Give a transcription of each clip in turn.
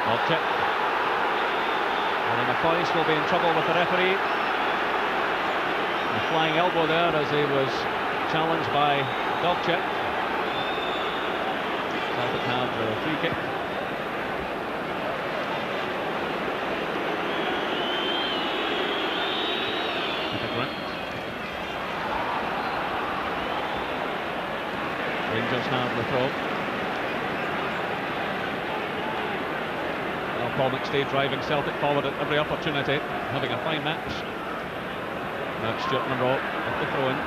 Object. And McCoist will be in trouble with the referee. A flying elbow there as he was challenged by Dovcek. Celtic have the free kick. Rangers have the throw. Well, Paul McStay driving Celtic forward at every opportunity, having a fine match. Now it's Stuart Munro with the throw in.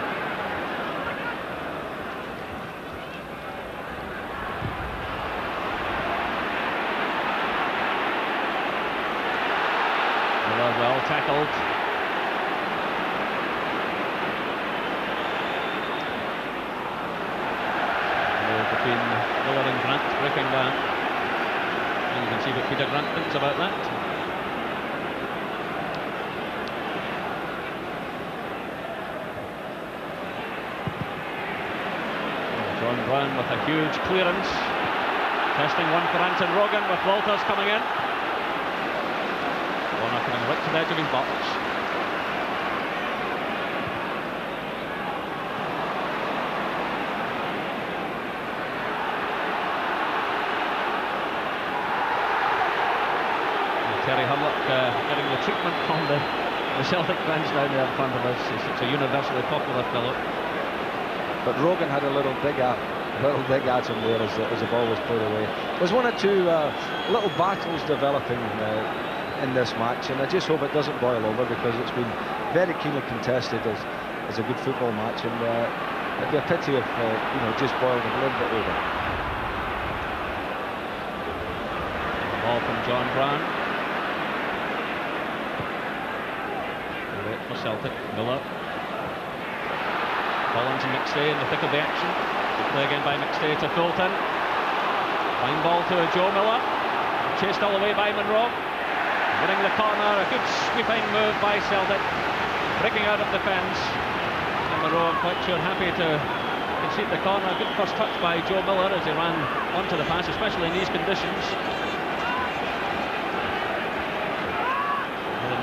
Miller well tackled. Between Miller and Grant breaking that. And you can see what Peter Grant thinks about that. John Brown with a huge clearance. Testing one for Anton Rogan with Walters coming in. Warner coming right to the edge of his box. Terry Hurlock getting the treatment from the Celtic fans down there in front of us. He's such a universally popular fellow. But Rogan had a little dig at him there as the ball was played away. There's one or two little battles developing in this match, and I just hope it doesn't boil over, because it's been very keenly contested as a good football match, and it'd be a pity if just boiled a little bit over. Ball from John Brown. For Celtic, Miller. Collins and McStay in the thick of the action. Good play again by McStay to Fulton. Fine ball to Joe Miller. Chased all the way by Munro. Winning the corner. A good sweeping move by Celtic. Breaking out of defence. And Munro, I'm quite sure, happy to concede the corner. Good first touch by Joe Miller as he ran onto the pass, especially in these conditions.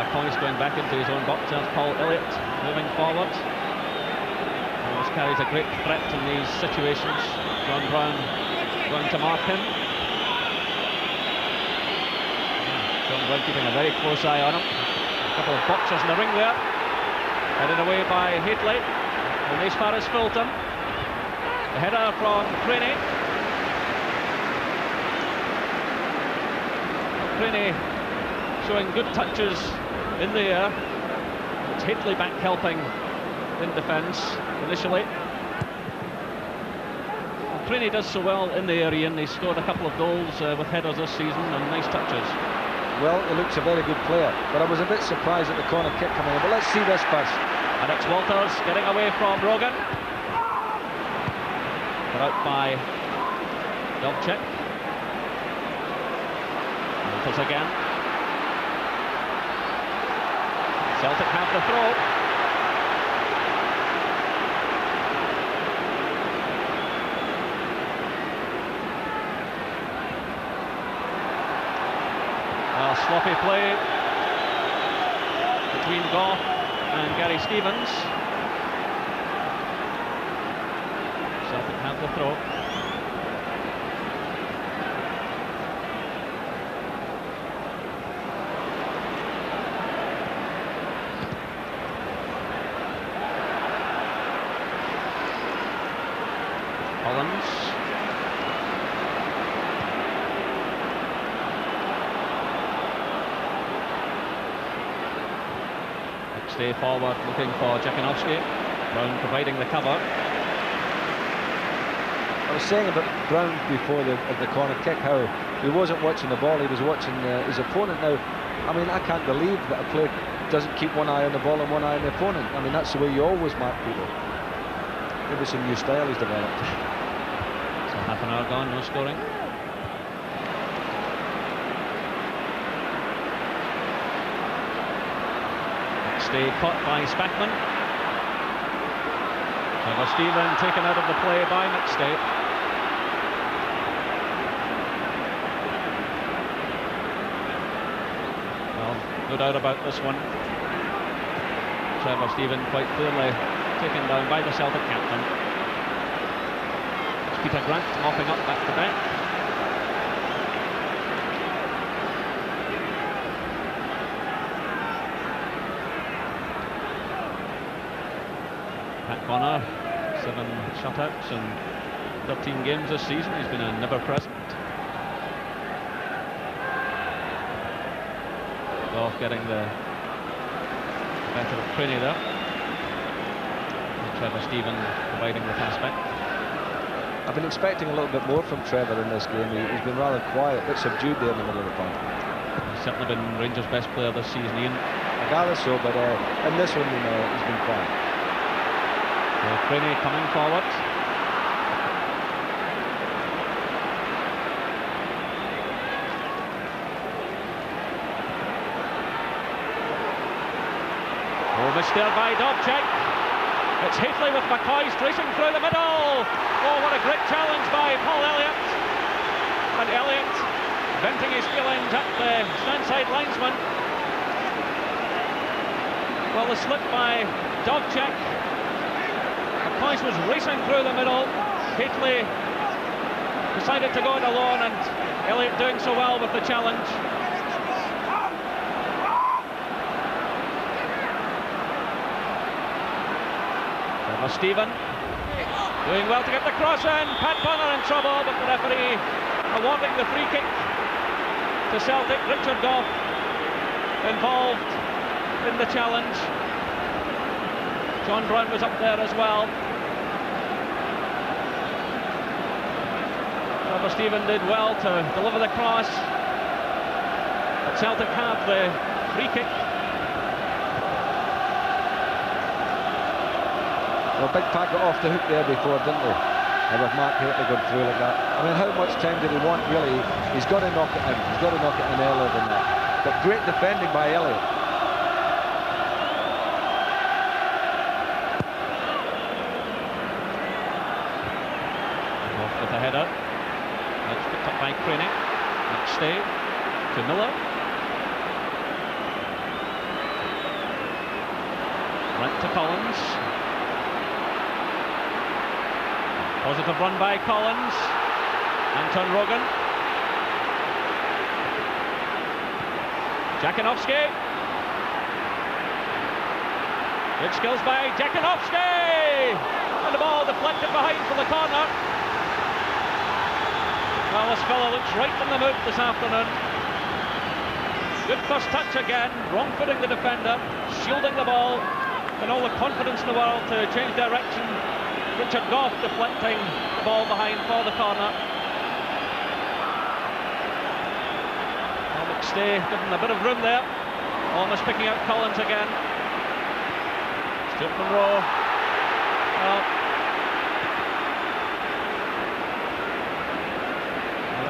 McCoist going back into his own box. There's Paul Elliott moving forward. Always carries a great threat in these situations. John Brown going to mark him. John Brown keeping a very close eye on him. A couple of boxers in the ring there. Headed away by Hadley. And as far as Fulton. The header from Craney. Craney showing good touches in the air. It's Hadley back helping in defence initially. And Craney does so well in the area, and he's scored a couple of goals with headers this season and nice touches. Well, he looks a very good player, but I was a bit surprised at the corner kick coming in. But let's see this first. And it's Walters getting away from Rogan. Put out by Dovcek. Walters again. Celtic have the throw. Sloppy play between Gough and Gary Stevens. Celtic have the throw. Collins. Stay forward looking for Jakanowski. Brown providing the cover. I was saying about Brown before the corner kick, how he wasn't watching the ball, he was watching his opponent. Now, I mean, I can't believe that a player doesn't keep one eye on the ball and one eye on the opponent. I mean, that's the way you always mark people. Maybe some new style he's developed. So half an hour gone, no scoring. Stay caught by Spackman. Trevor Stephen taken out of the play by McStay. no doubt about this one. Trevor Stephen quite clearly taken down by the Celtic captain. It's Peter Grant mopping up back to back. Pat Connor, 7 shutouts in 13 games this season. He's been a never present. Goff getting the better of Craney there. And Trevor Stephen providing the pass back. I've been expecting a little bit more from Trevor in this game. He's been rather quiet, a bit subdued there in the middle of the park. He's certainly been Rangers' best player this season, Ian. I gather so, but in this one, he's been quiet. Craney coming forward. Missed there by Dobchek. It's Hafley with McCoy racing through the middle. Oh, what a great challenge by Paul Elliott. And Elliott venting his feelings at the standside linesman. Well, the slip by Dobchek. McCoy was racing through the middle. Hafley decided to go it alone, and Elliott doing so well with the challenge. Stephen doing well to get the cross in. Pat Connor in trouble, but the referee awarding the free kick to Celtic. Richard Goff involved in the challenge. John Brown was up there as well. Trevor Stephen did well to deliver the cross, but Celtic have the free kick. Well, Big Pat got off the hook there before, didn't he? And with Mark Hateley going through like that. I mean, how much time did he want, really? He's got to knock it in. He's got to knock it in earlier than that. But great defending by Elliott. Off with the header. That's picked up by Craney. McStay to Miller. Right to Collins. Positive run by Collins. Anton Rogan. Jakinovski. Good skills by Jakinovski. And the ball deflected behind for the corner. Well, this fellow looks right in the mood this afternoon. Good first touch again. Wrong footing the defender. Shielding the ball. And all the confidence in the world to change direction. Richard Goff deflecting the ball behind for the corner. Well, McStay given a bit of room there. Almost picking out Collins again. Stuart Monroe. Well,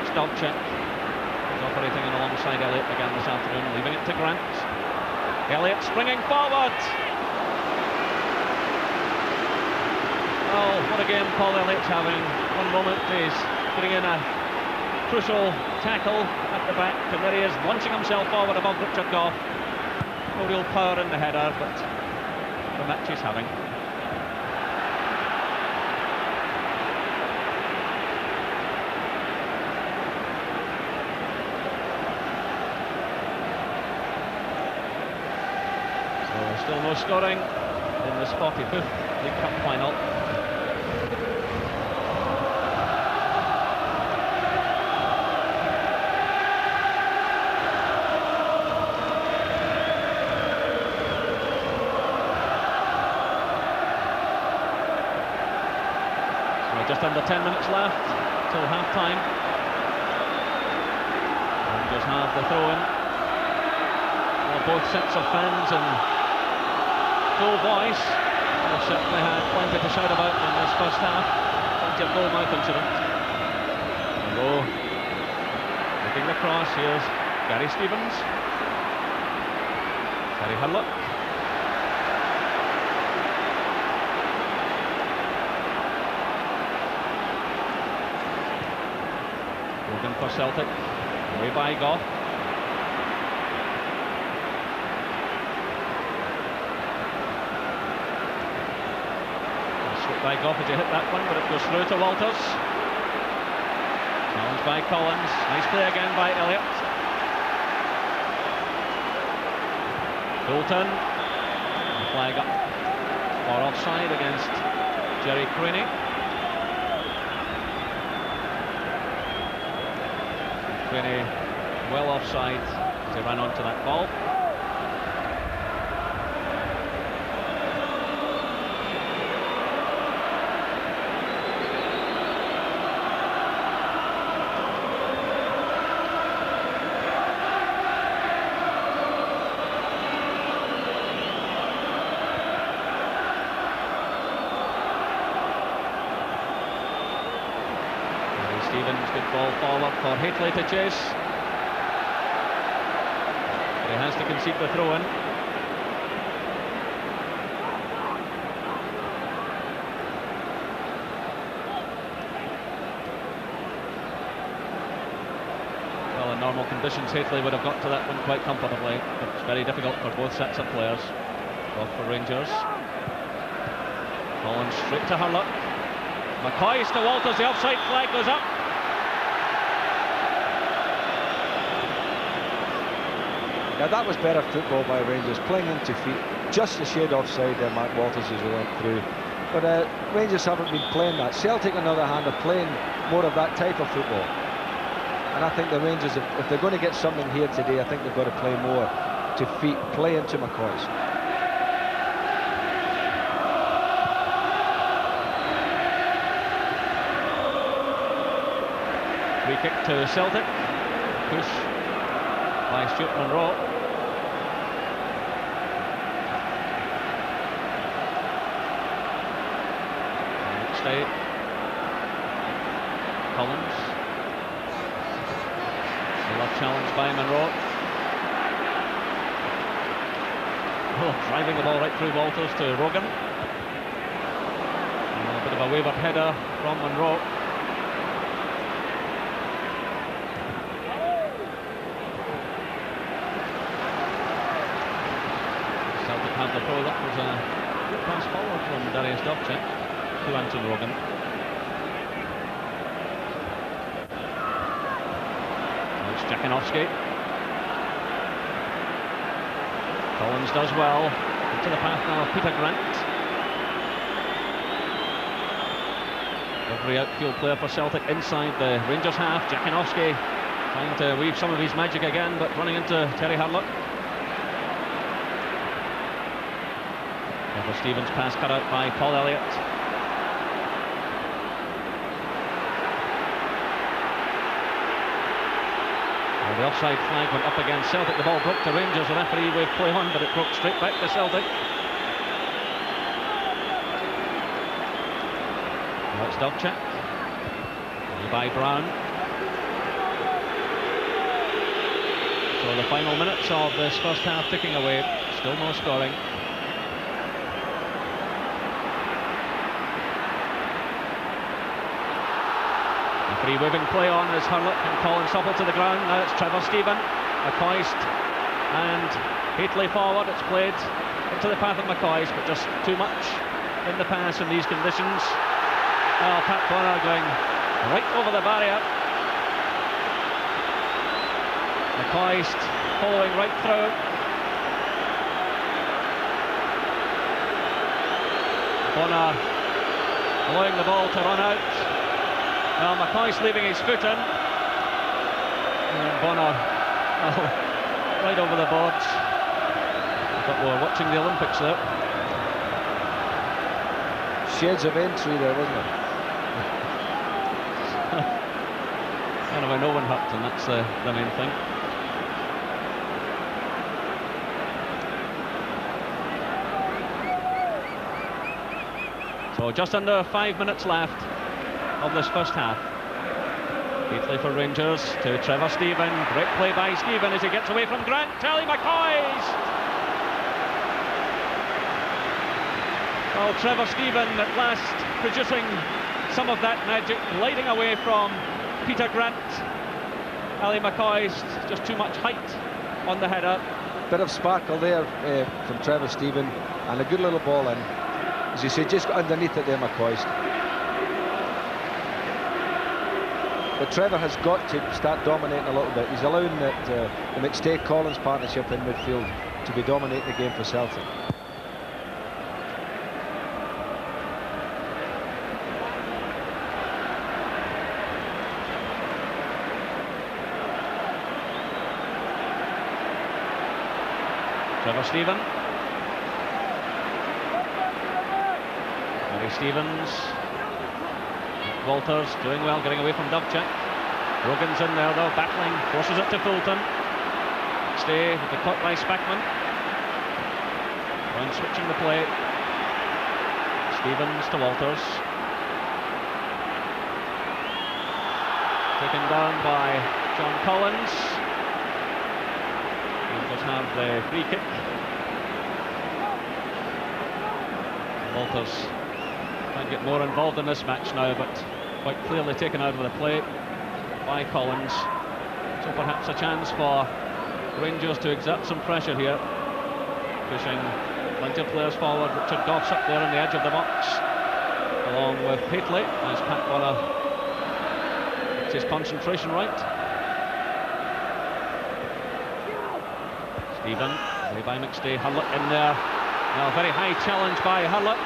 it's Dobchek. He's operating in alongside Elliott again this afternoon, leaving it to Grant. Elliott springing forward. Oh, what a game Paul Elliott's having. One moment he's putting in a crucial tackle at the back, and there he is launching himself forward above Richard Goff. No real power in the header, but the match he's having. So still no scoring in this 45th League Cup final. Just under 10 minutes left till half-time. Rangers have the throw-in. Well, both sets of fans in full voice. They've certainly had plenty to shout about in this first half. Plenty of goal-mouth incident. Low. Looking across, here's Gary Stevens. Terry Hurlock. For Celtic, away by Goff. by Goff as he hit that one, but it goes through to Walters. Challenged by Collins. Nice play again by Elliott. Bolton. Flag up for offside against Jerry Creaney. Creaney well offside as he ran onto that ball. Stevens, good ball forward for Haitley to chase. He has to concede the throw-in. Well, in normal conditions, Haitley would have got to that one quite comfortably. It's very difficult for both sets of players. Both for Rangers. Collins straight to Hurlock. McCoist to Walters, the offside flag goes up. Yeah, that was better football by Rangers, playing into feet, just a shade offside there, Mark Walters, as he went through. But Rangers haven't been playing that. Celtic, on the other hand, are playing more of that type of football. And I think the Rangers, if they're going to get something here today, I think they've got to play more to feet, play into McCoist. Free kick to Celtic. Push by Stuart Monroe. Stay. Collins. Love challenge by Monroe. Oh, driving the ball right through Walters to Rogan. And a bit of a wayward header from Monroe. Celtic have the throw. That was a good pass forward from Darius Dovcik to Anton Rogan. It's Jakinowski. Collins does well. Into the path now of Peter Grant. Every outfield player for Celtic inside the Rangers half. Jakinowski trying to weave some of his magic again, but running into Terry Hurlock. Trevor Stevens pass cut out by Paul Elliott. Well, the offside flag went up against Celtic. The ball broke to Rangers. The referee waved play on, but it broke straight back to Celtic. That's Dovcik. By Brown. So the final minutes of this first half ticking away. Still no scoring. Free waving play on as Hurlock and Collins topple to the ground. Now it's Trevor Stephen, McCoist and Haitley forward. It's played into the path of McCoist, but just too much in the pass in these conditions. Oh, Pat Bonner going right over the barrier. McCoist following right through. Bonner allowing the ball to run out. Well, McCoist leaving his foot in. And Bonner, right over the boards. But we're watching the Olympics there. Shades of entry there, wasn't it? Anyway, no one hurt, and that's the main thing. So just under 5 minutes left of this first half. Haitley for Rangers to Trevor Stephen. Great play by Stephen as he gets away from Grant. Ally McCoist! Well, Trevor Stephen at last producing some of that magic, gliding away from Peter Grant. Ally McCoist, just too much height on the header. Bit of sparkle there from Trevor Stephen, and a good little ball in. As you say, just got underneath it there, McCoist. But Trevor has got to start dominating a little bit. He's allowing that the McStay-Collins partnership in midfield to be dominating the game for Celtic. Trevor Stephen. Harry Stevens. Walters doing well, getting away from Dovchak. Rogan's in there though, battling, forces it to Fulton. Stay with the caught by Spackman. Brown switching the play. Stevens to Walters. Taken down by John Collins. Rangers have the free kick. Walters trying to get more involved in this match now, but quite clearly taken out of the play by Collins. So perhaps a chance for Rangers to exert some pressure here. Pushing plenty of players forward. Richard Goff's up there on the edge of the box, along with Paisley, as Pat Bonner gets his concentration right. Stephen, play by McStay, Hurlock in there. Now a very high challenge by Hurlock.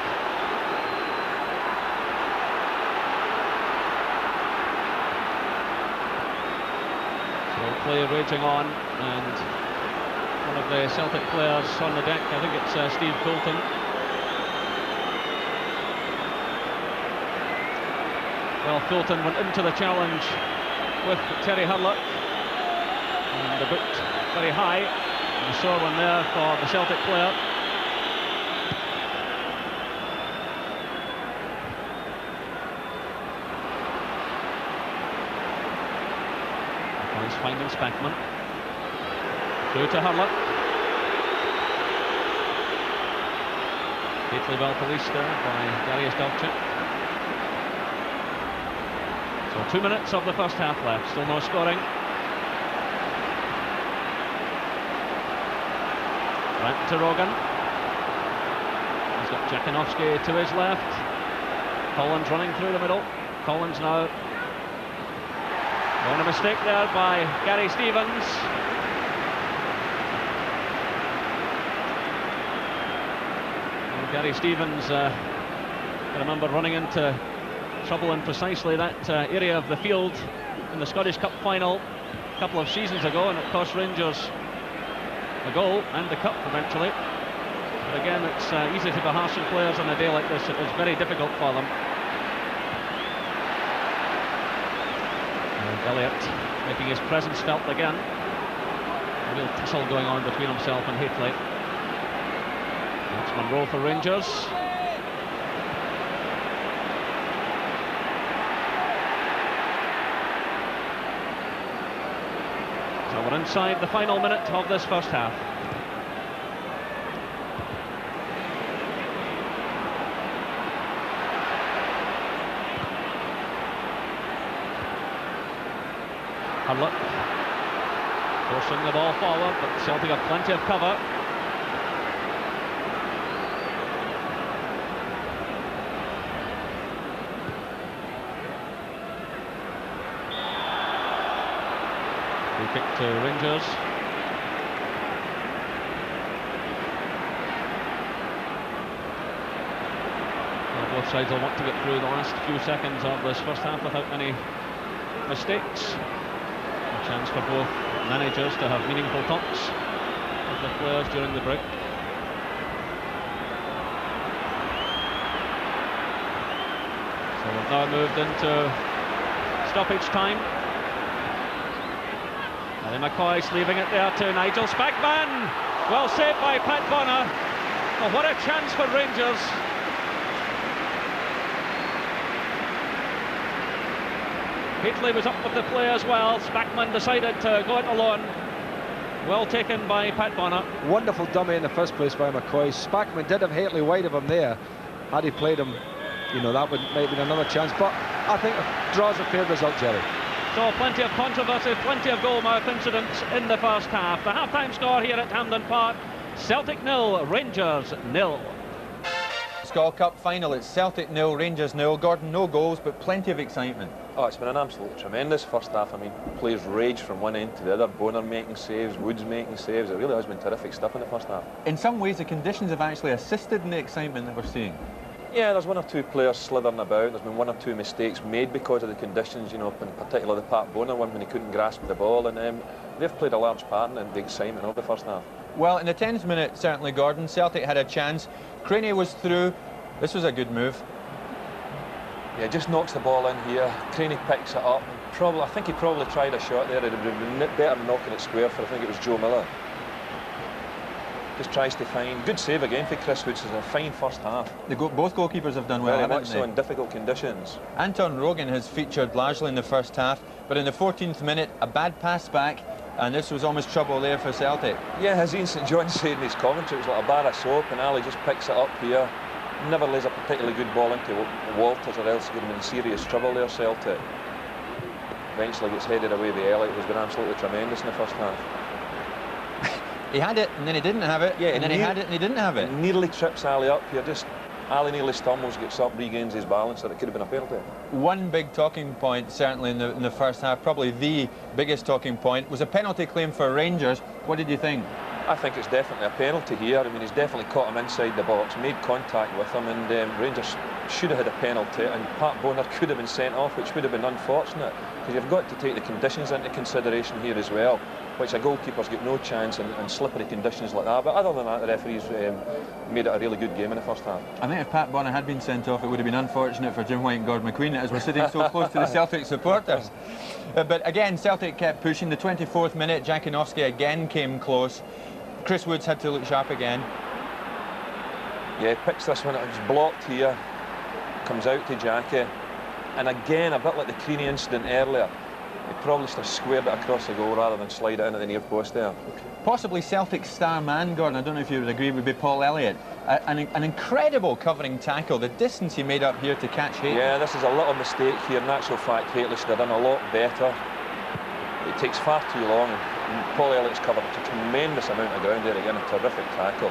So play raging on, and one of the Celtic players on the deck, I think it's Steve Fulton. Well, Fulton went into the challenge with Terry Hurlock, and the boot very high. And a sore one there for the Celtic player. He's finding Spackman. Through to Hurlock. Deeply well policed there by Darius Dovchak. So 2 minutes of the first half left, still no scoring. Back to Rogan. He's got Jakinovski to his left. Collins running through the middle. Collins now. And a mistake there by Gary Stevens. And Gary Stevens, I remember running into trouble in precisely that area of the field in the Scottish Cup final a couple of seasons ago, and it cost Rangers a goal and the cup eventually. But again, it's easy to be harsh on players on a day like this. It was very difficult for them. And Elliott making his presence felt again. A real tussle going on between himself and Haitley. That's Monroe for Rangers. So we're inside the final minute of this first half. Hurlock forcing the ball forward, but Celtic have plenty of cover. Kick to Rangers. Well, both sides will want to get through the last few seconds of this first half without any mistakes. A chance for both managers to have meaningful talks with the players during the break. So we've now moved into stoppage time. McCoy's leaving it there to Nigel Spackman. Well saved by Pat Bonner. Oh, what a chance for Rangers. Haitley was up with the play as well. Spackman decided to go it alone. Well taken by Pat Bonner. Wonderful dummy in the first place by McCoy. Spackman did have Haitley wide of him there. Had he played him, you know, that would might have been another chance. But I think it draws a fair result, Jerry. So plenty of controversy, plenty of goal-mouth incidents in the first half. The half-time score here at Hampden Park: Celtic 0, Rangers 0. Skull Cup final. It's Celtic 0, Rangers 0. Gordon, no goals, but plenty of excitement. Oh, it's been an absolutely tremendous first half. I mean, players rage from one end to the other. Bonner making saves, Woods making saves. It really has been terrific stuff in the first half. In some ways, the conditions have actually assisted in the excitement that we're seeing. Yeah, there's one or two players slithering about. There's been one or two mistakes made because of the conditions, you know, in particular the Pat Bonner one when he couldn't grasp the ball, and they've played a large part in the excitement of the first half. Well, in the 10th minute, certainly, Gordon, Celtic had a chance. Craney was through. This was a good move. Yeah, just knocks the ball in here. Craney picks it up. I think he probably tried a shot there. It would have been better knocking it square for, I think it was Joe Miller. Just tries to find. Good save again for Chris Woods. It's a fine first half. Both goalkeepers have done well, Very haven't much they? so in difficult conditions. Anton Rogan has featured largely in the first half, but in the 14th minute, a bad pass back, and this was almost trouble there for Celtic. Yeah, as Ian St John said in his commentary, it was like a bar of soap, and Ali just picks it up here. Never lays a particularly good ball into Walters, or else he'd have been in serious trouble there, Celtic. Eventually gets headed away by Elliott, who's been absolutely tremendous in the first half. He had it, and then he didn't have it, and then he had it, and he didn't have it. Nearly trips Ali up here. Ali nearly stumbles, gets up, regains his balance, that it could have been a penalty. One big talking point, certainly in the first half, probably the biggest talking point, was a penalty claim for Rangers. What did you think? I think it's definitely a penalty here. I mean, he's definitely caught him inside the box, made contact with him, and Rangers should have had a penalty, and Pat Bonner could have been sent off, which would have been unfortunate, because you've got to take the conditions into consideration here as well, which a goalkeeper's got no chance in slippery conditions like that. But other than that, the referees made it a really good game in the first half. I think if Pat Bonner had been sent off, it would have been unfortunate for Jim White and Gordon McQueen, as we're sitting so close to the Celtic supporters. But again, Celtic kept pushing. The 24th minute, Jankowski again came close. Chris Woods had to look sharp again. Yeah, he picks this one, it's blocked here, comes out to Jackie, and again, a bit like the Creaney incident earlier, he probably should have squared it across the goal rather than slide it in at the near post there. Possibly Celtic's star man, Gordon, I don't know if you would agree, would be Paul Elliott. An incredible covering tackle, the distance he made up here to catch Haitley. Yeah, this is a little mistake here. In actual fact, Haitley should have done a lot better. It takes far too long, and Paul Elliott's covered a tremendous amount of ground there again, a terrific tackle.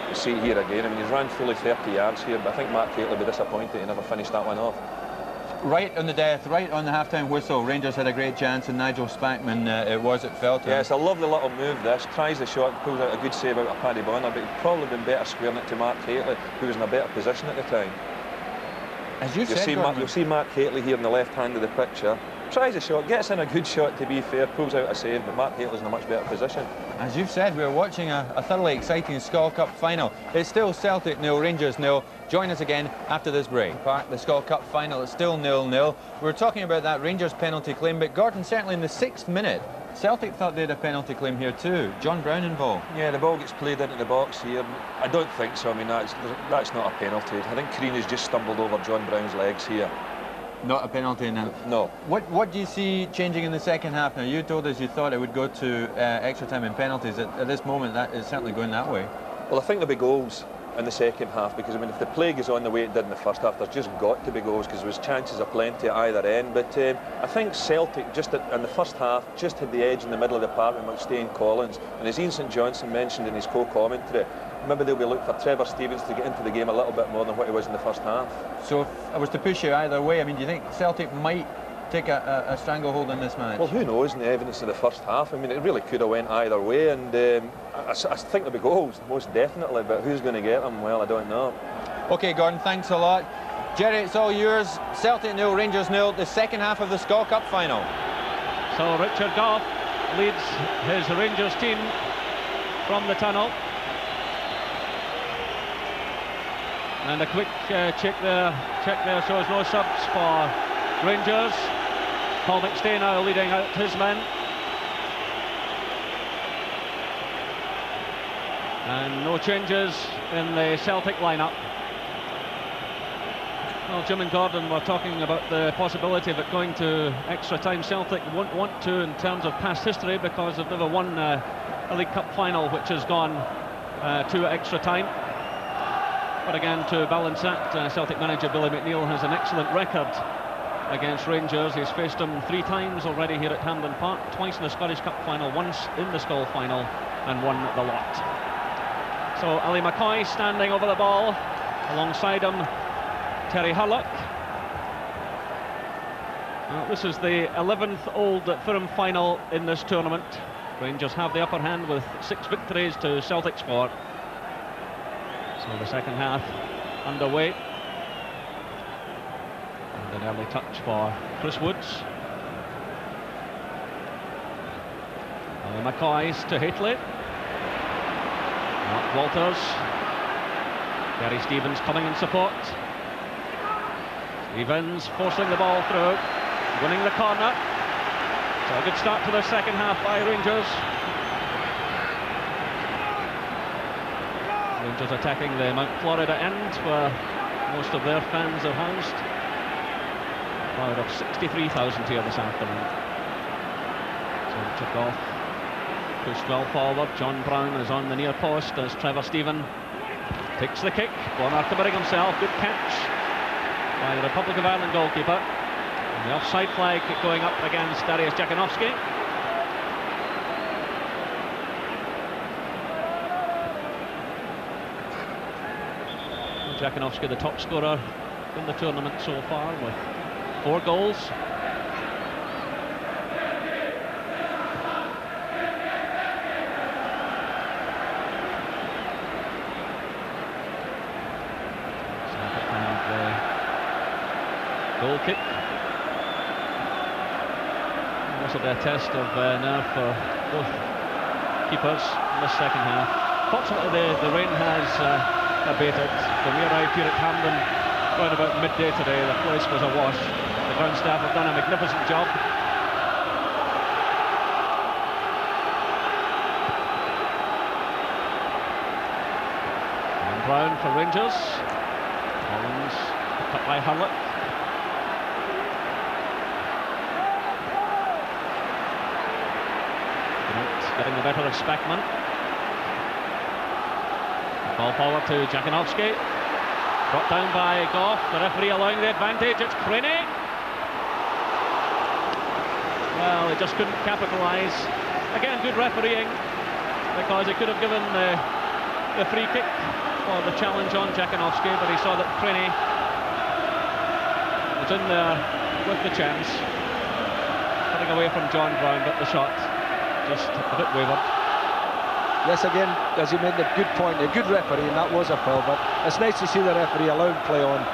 You see here again, I mean, he's ran fully 30 yards here, but I think Mark Haitley would be disappointed he never finished that one off. Right on the death, right on the half-time whistle, Rangers had a great chance, and Nigel Spackman, it felt to him. Yeah, it's a lovely little move this, tries the shot, pulls out a good save out of Paddy Bonner, but he'd probably been better squaring it to Mark Haitley, who was in a better position at the time. As you said, you'll see Mark Haitley here in the left hand of the picture. Tries a shot, gets in a good shot to be fair, pulls out a save, but Mark Haitley's in a much better position. As you've said, we're watching a thoroughly exciting Skull Cup final. It's still Celtic 0, Rangers 0. Join us again after this break. The Skull Cup final, it's still 0-0. We were talking about that Rangers penalty claim, but Gordon, certainly in the 6th minute, Celtic thought they had a penalty claim here too. John Brown involved. Yeah, the ball gets played into the box here. I don't think so. I mean, that's not a penalty. I think Creaney's just stumbled over John Brown's legs here. Not a penalty now. No. What do you see changing in the second half now? You told us you thought it would go to extra time and penalties. At this moment, that is certainly going that way. Well, I think there'll be goals in the second half, because I mean, if the play goes on the way it did in the first half, there's just got to be goals, because there was chances of plenty at either end. But I think Celtic just in the first half just had the edge in the middle of the park with McStay Collins, and as Ian St Johnson mentioned in his co-commentary, maybe they'll be looking for Trevor Stevens to get into the game a little bit more than what he was in the first half. So if I was to push you either way, I mean, do you think Celtic might take a stranglehold in this match? Well, who knows in the evidence of the first half. I mean, it really could have went either way, and I think there'll be goals, most definitely, but who's going to get them? Well, I don't know. OK, Gordon, thanks a lot. Jerry, it's all yours. Celtic 0, Rangers 0, the second half of the Skull Cup final. So Richard Gough leads his Rangers team from the tunnel. And a quick check there shows no subs for Rangers. Paul McStay now leading out his men. And no changes in the Celtic lineup. Well, Jim and Gordon were talking about the possibility of it going to extra time. Celtic won't want to in terms of past history, because they've never won a League Cup final which has gone to extra time. But again, to balance that, Celtic manager Billy McNeill has an excellent record against Rangers. He's faced them 3 times already here at Hampden Park, twice in the Scottish Cup final, once in the Skull final, and won the lot. So Ali McCoy standing over the ball, Alongside him, Terry Hurlock. Well, this is the 11th Old Firm final in this tournament. Rangers have the upper hand with 6 victories to Celtic's 4. So the second half underway. And an early touch for Chris Woods. McCoy's to Haitley. Mark Walters. Gary Stevens coming in support. Stevens forcing the ball through, winning the corner. So a good start to the second half by Rangers. Rangers attacking the Mount Florida end where most of their fans are housed. A crowd of 63,000 here this afternoon. So took off, pushed well forward. John Brown is on the near post as Trevor Stephen takes the kick. Bonner committing himself, good catch by the Republic of Ireland goalkeeper. And the offside flag going up against Dariusz Jakanowski. Jakanowski, the top scorer in the tournament so far, with 4 goals. Goal kick. This will be a test of nerve for both keepers in this second half. Fortunately, the rain has abated. When we arrived here at Hampden around about midday today, the place was awash. The ground staff have done a magnificent job. And Brown for Rangers. Collins picked up by Hurlock. Getting the better of Speckman. Ball forward to Jakanowski. Brought down by Goff. The referee allowing the advantage. It's Craney. Well, he just couldn't capitalise. Again, good refereeing, because he could have given the free kick for the challenge on Jakanowski, but he saw that Craney was in there with the chance. Cutting away from John Brown, but the shot just a bit wavered. Yes, again, as you made a good point, a good referee, and that was a foul, but it's nice to see the referee allowing play on,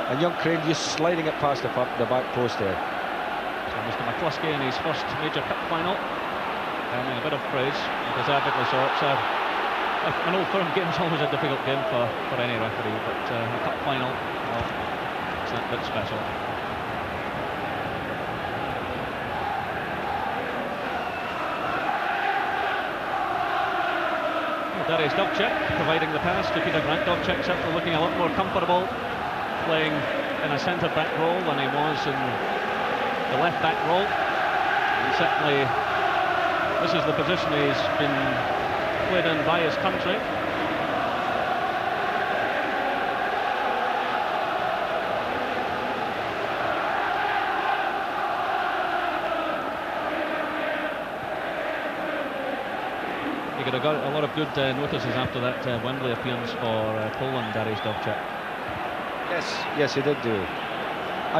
and young Crane just sliding it past the back post there. So Mr McCluskey in his first major cup final, earning a bit of praise, deservedly so. It's an Old Firm game is always a difficult game for any referee, but a cup final, well, it's that bit special. Dariusz Dovcek providing the pass to Peter Grant. Dovcek certainly looking a lot more comfortable playing in a centre-back role than he was in the left-back role. And certainly this is the position he's been played in by his country. He got a lot of good notices after that Wembley appearance for Poland, Dariusz Dovcek. Yes, he did do.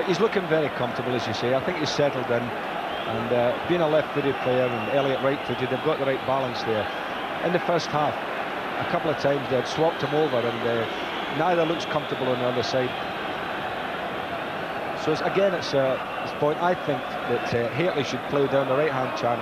He's looking very comfortable, as you say. I think he's settled in, and being a left-footed player and Elliott right-footed, they've got the right balance there. In the first half, a couple of times they had swapped him over, and neither looks comfortable on the other side. So again, it's a point. I think that Haitley should play down the right-hand channel.